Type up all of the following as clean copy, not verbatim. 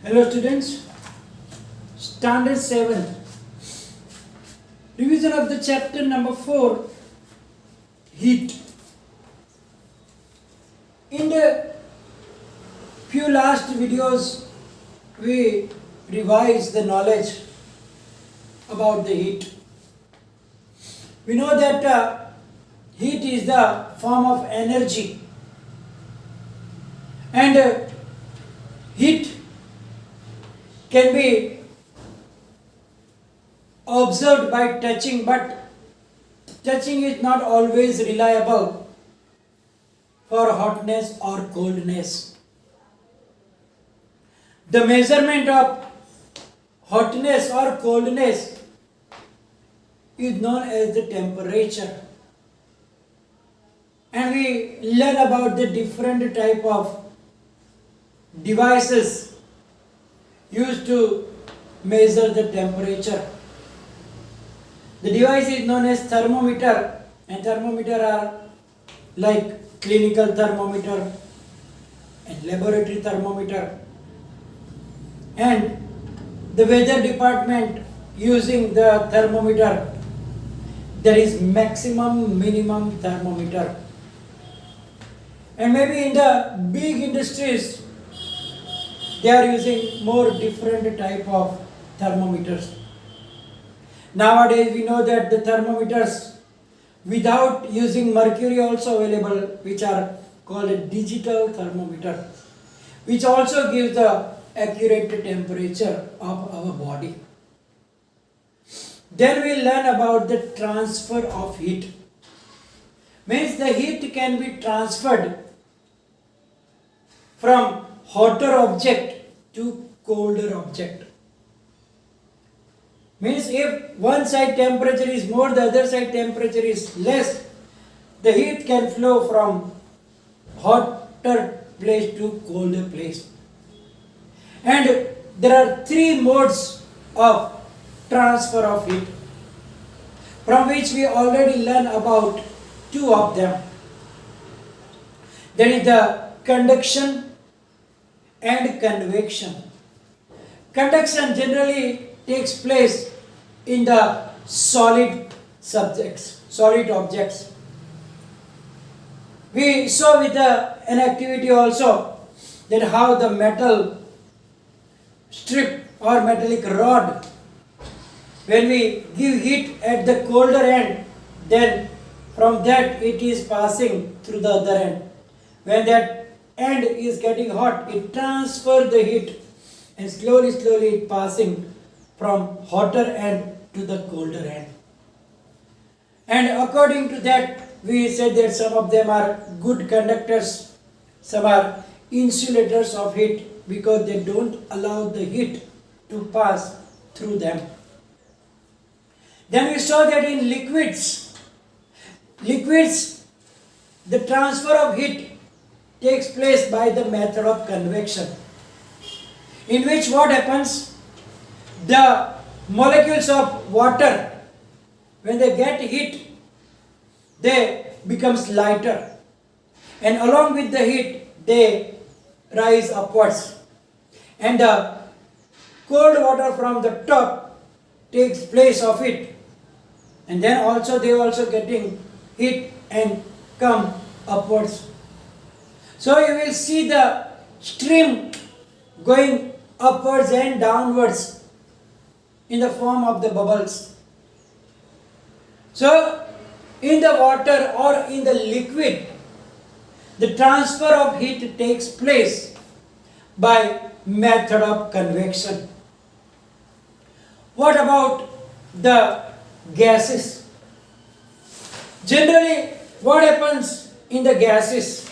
Hello students, Standard 7, revision of the chapter number 4, heat. In the few last videos, we revised the knowledge about the heat. We know that heat is the form of energy, and heat can be observed by touching, but touching is not always reliable for hotness or coldness. The measurement of hotness or coldness is known as the temperature, and we learn about the different type of devices used to measure the temperature. The device is known as thermometer, and thermometer are like clinical thermometer and laboratory thermometer, and the weather department using the thermometer. There is maximum, minimum thermometer, and maybe in the big industries they are using more different type of thermometers. Nowadays we know that the thermometers without using mercury also available, which are called a digital thermometer, which also gives the accurate temperature of our body. Then we learn about the transfer of heat. Means the heat can be transferred from hotter object to colder object. Means if one side temperature is more, the other side temperature is less, the heat can flow from hotter place to colder place. And there are three modes of transfer of heat, from which we already learned about two of them. There is the conduction and convection. Conduction generally takes place in the solid objects. We saw with an activity also that how the metal strip or metallic rod, when we give heat at the colder end, then from that it is passing through the other end. When that end is getting hot, it transfers the heat, and slowly it passing from hotter end to the colder end. And according to that, we said that some of them are good conductors, some are insulators of heat, because they don't allow the heat to pass through them. Then we saw that in liquids, the transfer of heat takes place by the method of convection, in which what happens, the molecules of water, when they get heat, they becomes lighter, and along with the heat they rise upwards, and the cold water from the top takes place of it, and then also they also getting heat and come upwards. So you will see the stream going upwards and downwards in the form of the bubbles. So in the water or in the liquid, the transfer of heat takes place by method of convection. What about the gases? Generally, what happens in the gases?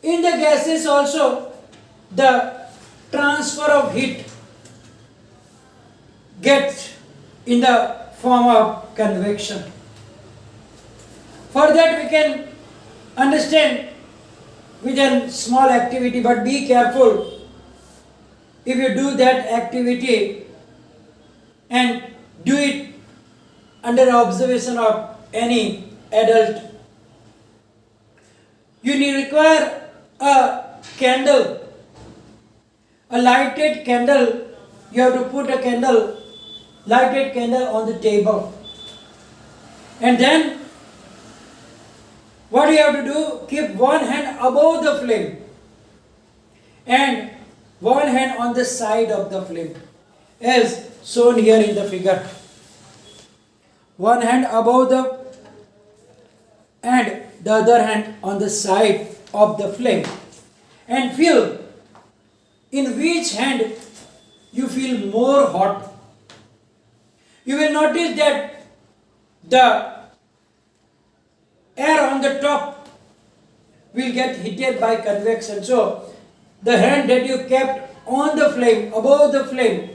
In the gases also, the transfer of heat gets in the form of convection. For that we can understand with a small activity, but be careful if you do that activity and do it under observation of any adult. You require a candle A lighted candle, you have to put a lighted candle on the table. And then, what do you have to do? Keep one hand above the flame and one hand on the side of the flame, as shown here in the figure. One hand above the and the other hand on the side of the flame, and feel in which hand you feel more hot. You will notice that the air on the top will get heated by convection. So the hand that you kept on the flame, above the flame,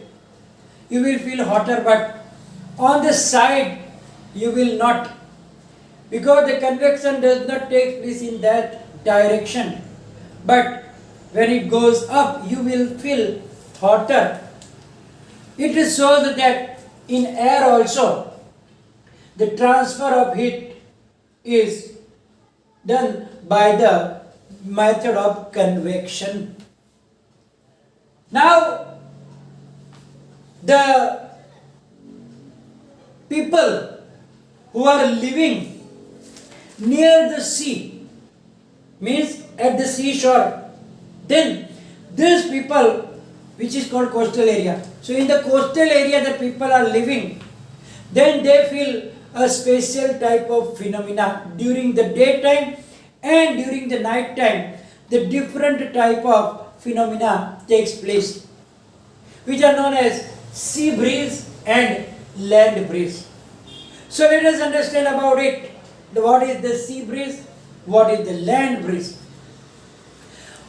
you will feel hotter, but on the side you will not, because the convection does not take place in that direction. But when it goes up, you will feel hotter. It shows that in air also, the transfer of heat is done by the method of convection. Now, the people who are living near the sea, means at the seashore, then these people, which is called coastal area. So in the coastal area the people are living, then they feel a special type of phenomena during the daytime and during the night time. The different type of phenomena takes place, which are known as sea breeze and land breeze. So let us understand about it. What is the sea breeze? What is the land breeze?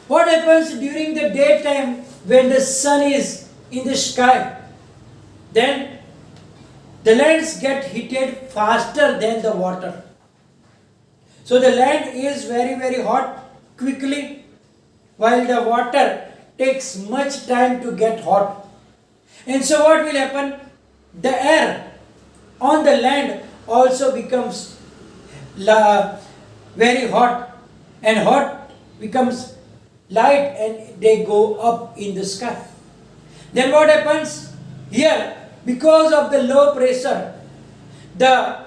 What happens during the daytime when the sun is in the sky? Then the lands get heated faster than the water. So the land is very hot quickly, while the water takes much time to get hot. And so what will happen? The air on the land also becomes very hot, and hot becomes light, and they go up in the sky. Then what happens? Here, because of the low pressure, the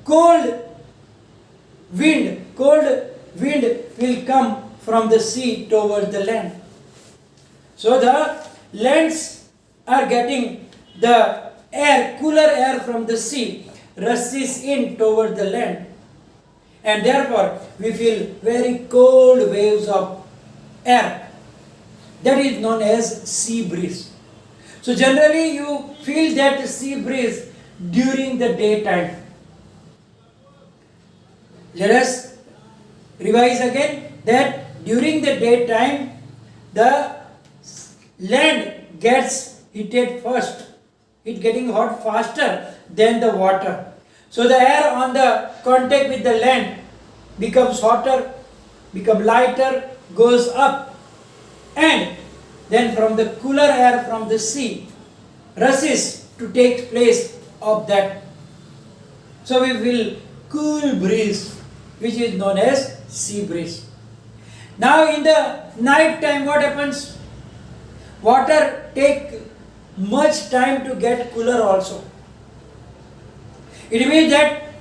cold wind will come from the sea towards the land. So the lands are getting the air, cooler air from the sea rushes in towards the land, and therefore we feel very cold waves of air. That is known as sea breeze. So generally you feel that sea breeze during the daytime. Let us revise again that during the daytime the land gets heated first. It getting hot faster than the water. So the air on the contact with the land becomes hotter, become lighter, goes up, and then from the cooler air from the sea rushes to take place of that. So we will cool breeze, which is known as sea breeze. Now in the night time what happens? Water take much time to get cooler also. It means that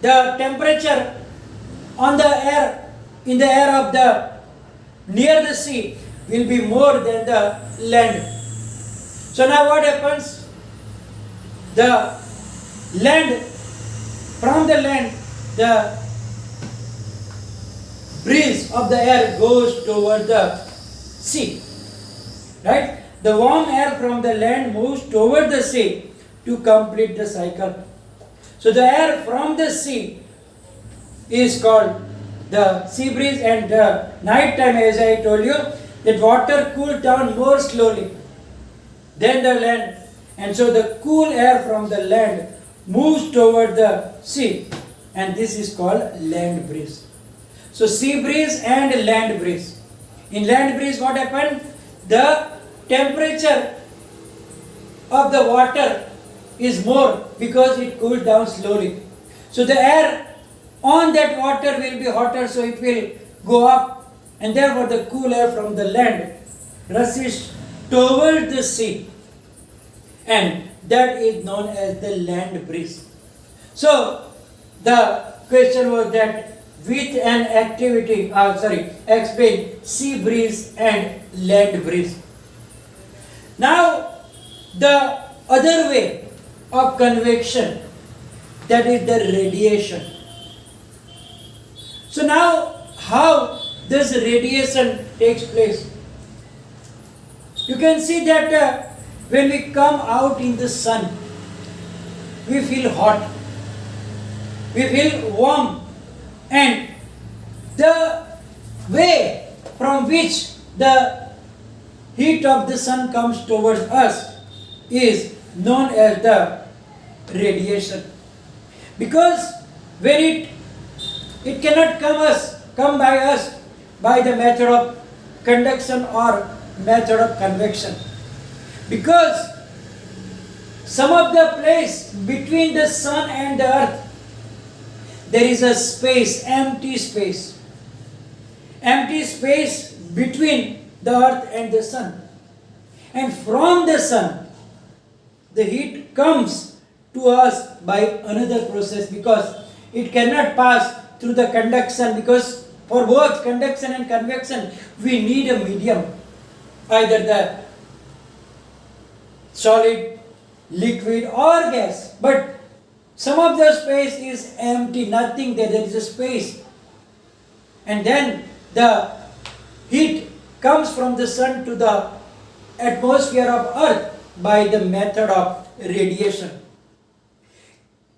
the temperature on the air, in the air of the near the sea, will be more than the land. So now what happens? The land, from the land, the breeze of the air goes toward the sea. Right? The warm air from the land moves toward the sea to complete the cycle. So the air from the sea is called the sea breeze, and the night time, as I told you, that water cools down more slowly than the land, and so the cool air from the land moves toward the sea, and this is called land breeze. So sea breeze and land breeze. In land breeze what happened? The temperature of the water is more because it cools down slowly. So the air on that water will be hotter, so it will go up, and therefore the cool air from the land rushes towards the sea, and that is known as the land breeze. So the question was that with an activity, explain sea breeze and land breeze. Now the other way of convection, that is the radiation. So now how this radiation takes place? You can see that when we come out in the sun, we feel hot, we feel warm, and the way from which the heat of the sun comes towards us is known as the radiation. Because when it cannot come by us by the method of conduction or method of convection. Because some of the place between the sun and the earth, there is a space, empty space. Empty space between the earth and the sun. And from the sun, the heat comes to us by another process, because it cannot pass through the conduction, because for both conduction and convection we need a medium, either the solid, liquid or gas. But some of the space is empty, nothing there, there is a space. And then the heat comes from the sun to the atmosphere of earth by the method of radiation.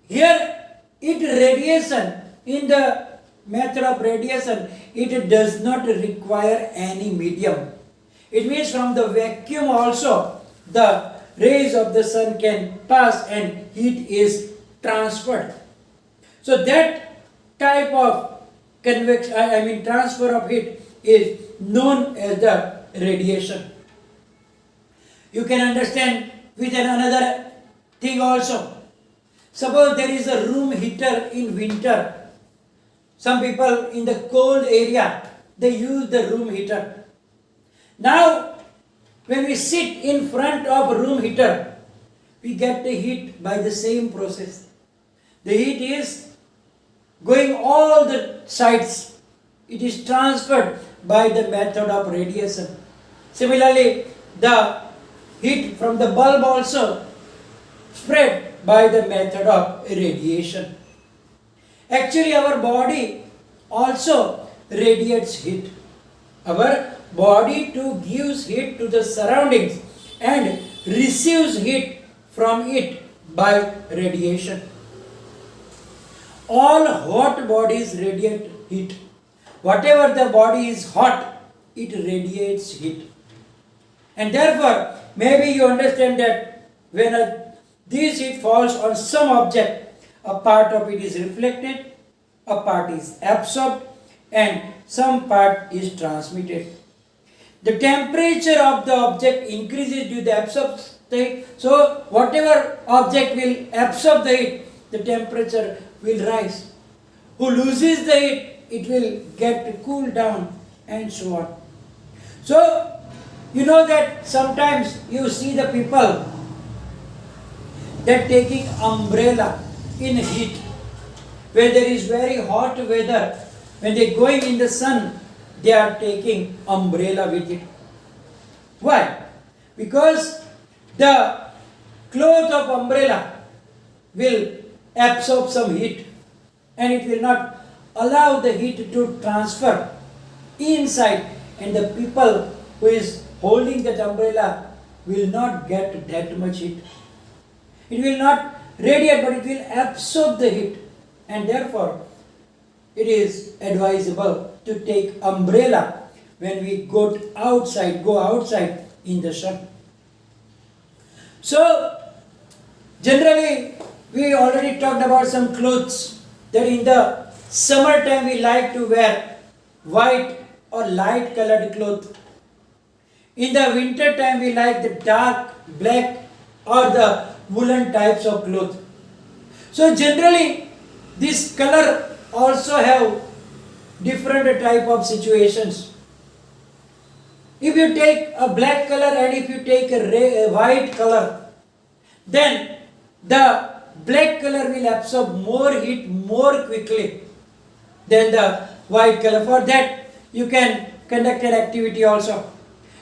Here, in the method of radiation, it does not require any medium. It means from the vacuum also, the rays of the sun can pass and heat is transferred. So that type of transfer of heat is known as the radiation. You can understand with another thing also. Suppose there is a room heater in winter. Some people in the cold area, they use the room heater. Now, when we sit in front of a room heater, we get the heat by the same process. The heat is going all the sides. It is transferred by the method of radiation. Similarly, the heat from the bulb also spread by the method of radiation. Actually, our body also radiates heat. Our body too gives heat to the surroundings and receives heat from it by radiation. All hot bodies radiate heat. Whatever the body is hot, it radiates heat. And therefore, maybe you understand that when this heat falls on some object, a part of it is reflected, a part is absorbed, and some part is transmitted. The temperature of the object increases due to the absorption heat. So, whatever object will absorb the heat, the temperature will rise. Who loses the heat, it will get cooled down, and so on. So, you know that sometimes you see the people that taking umbrella in heat, where there is very hot weather, when they are going in the sun, they are taking umbrella with it. Why? Because the cloth of umbrella will absorb some heat, and it will not allow the heat to transfer inside, and the people who is holding that umbrella will not get that much heat. It will not radiate, but it will absorb the heat, and therefore it is advisable to take umbrella when we go outside in the sun. So generally we already talked about some clothes that in the summertime we like to wear white or light colored cloth. In the winter time we like the dark black or the woolen types of cloth. So generally this color also have different type of situations. If you take a black color and if you take a white color, then the black color will absorb more heat more quickly than the white color. For that, you can conduct an activity also.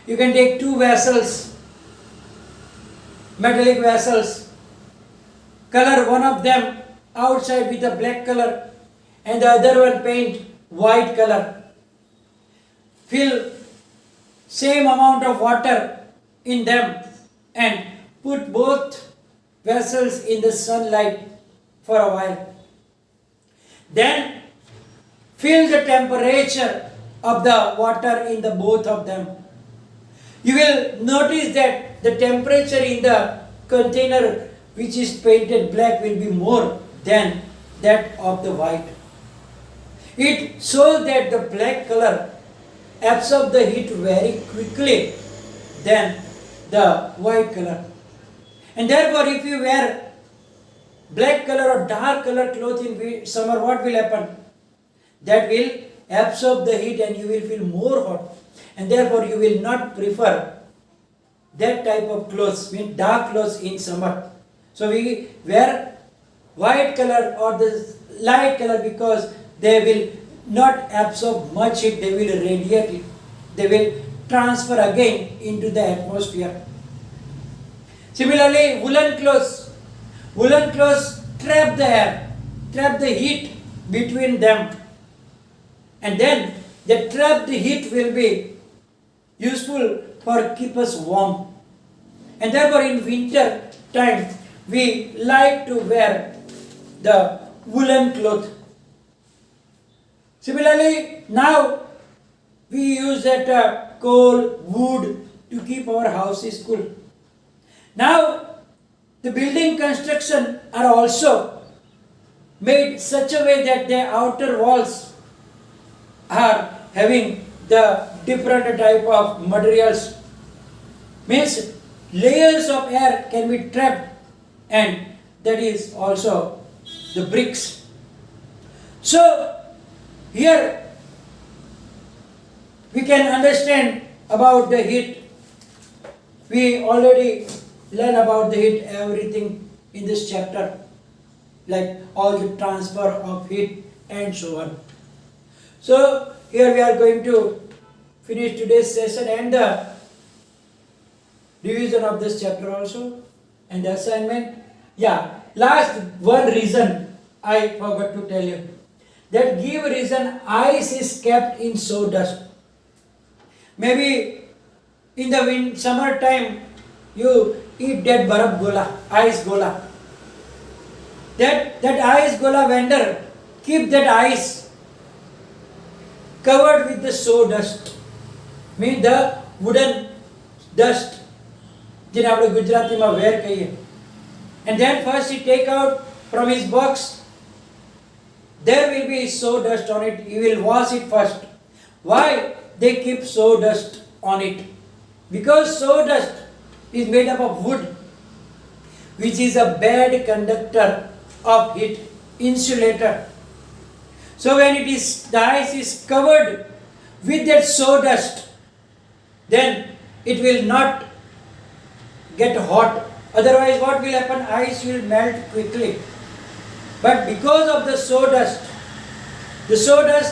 You can take two vessels, metallic vessels, color one of them outside with a black color and the other one paint white color. Fill same amount of water in them and put both vessels in the sunlight for a while. Then feel the temperature of the water in the both of them. You will notice that the temperature in the container which is painted black will be more than that of the white. It shows that the black color absorbs the heat very quickly than the white color. And therefore, if you wear black color or dark color cloth in summer, what will happen? That will absorb the heat and you will feel more hot. And therefore, you will not prefer that type of clothes, mean dark clothes in summer. So we wear white color or the light color because they will not absorb much heat, they will radiate it. They will transfer again into the atmosphere. Similarly, woolen clothes trap the air, trap the heat between them. And then the trapped heat will be useful for keep us warm. And therefore in winter time, we like to wear the woolen cloth. Similarly, now we use that coal, wood to keep our houses cool. Now, the building construction are also made such a way that the outer walls are having the different type of materials. Means layers of air can be trapped, and that is also the bricks. So, here we can understand about the heat. We already learn about the heat, everything in this chapter, like all the transfer of heat and so on. So here we are going to finish today's session and the revision of this chapter also and the assignment. Yeah, last one reason I forgot to tell you. That give reason ice is kept in sawdust. Maybe in the summer time you eat that barab gola, ice gola. That ice gola vendor keep that ice covered with the sawdust. Means the wooden dust. જેને આપણે ગુજરાતીમાં વેર કહીએ. And then first he take out from his box. There will be sawdust on it. He will wash it first. Why they keep sawdust on it? Because sawdust is made up of wood, which is a bad conductor of heat, insulator. So when the ice is covered with that sawdust, then it will not get hot. Otherwise, what will happen? Ice will melt quickly. But because of the sawdust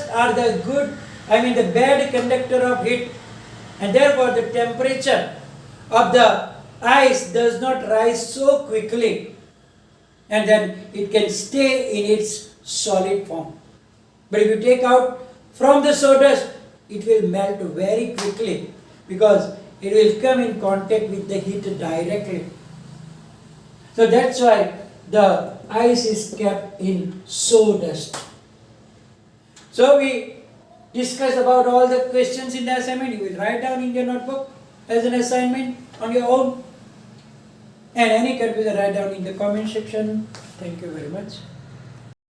are the bad conductor of heat, and therefore the temperature of the ice does not rise so quickly, and then it can stay in its solid form. But if you take out from the sawdust, it will melt very quickly because it will come in contact with the heat directly. So that's why the ice is kept in sawdust. So we discussed about all the questions in the assignment. You will write down in your notebook as an assignment on your own. And any confusion, write down in the comment section. Thank you very much.